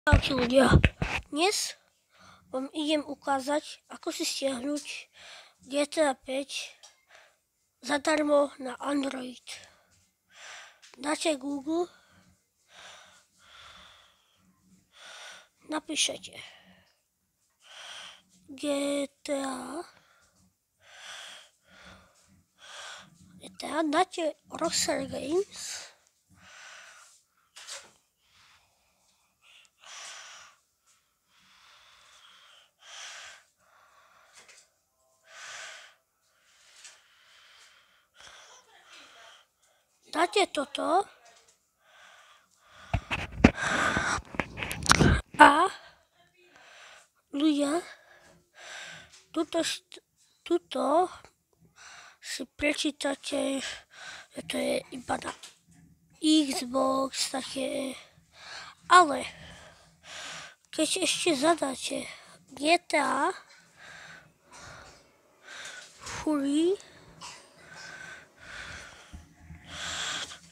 Čaute ľudia, dnes vám idem ukázať, ako si stiahnuť GTA 5 zadarmo na Android. Dáte Google, napíšete GTA, dáte Rockstar Games, dáte toto a ľudia, tuto si prečítate, že to je iba na Xbox také, ale keď ešte zadáte GTA Free,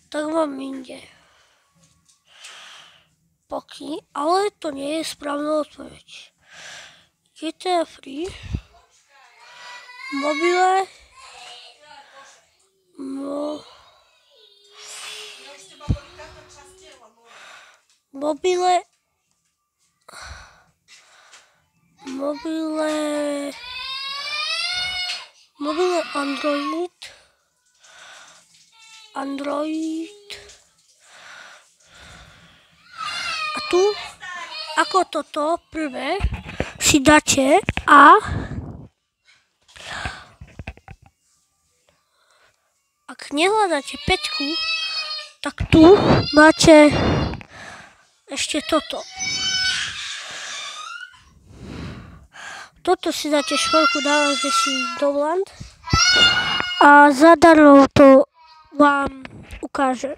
tak vám inde pokyn, ale to nie je správna odpoveď. GTA Free, mobile, Android. A tu, ako toto prvé, si dáte a ak nehľadáte 5, tak tu máte ešte toto. Toto si dáte švorku, dávate si download a zadarmo to vám ukáže.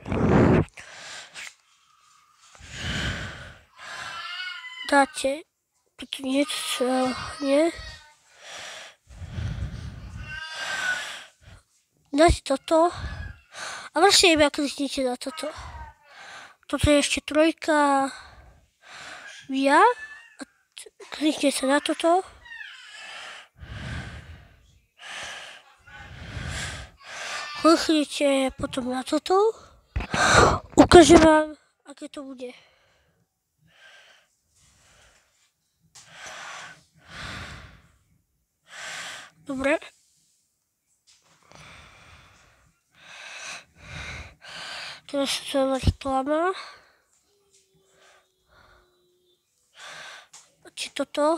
Dáte toto niečo, nie? Dáte toto a vlastne iba kliknite na toto. Toto je ešte 3 via a kliknete na toto. Kliknite potom na toto. Ukážem vám, aké to bude. Dobre. Teraz to je reklama. Či toto.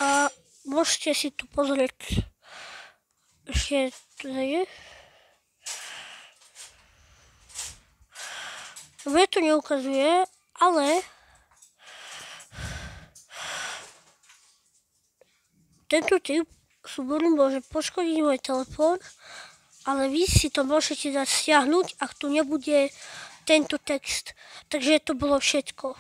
A môžete si tu pozrieť. Ešte tu je. Dobre, to neukazuje, ale tento typ súboru môže poškodiť môj telefón, ale vy si to môžete dať stiahnuť, ak tu nebude tento text. Takže to bolo všetko.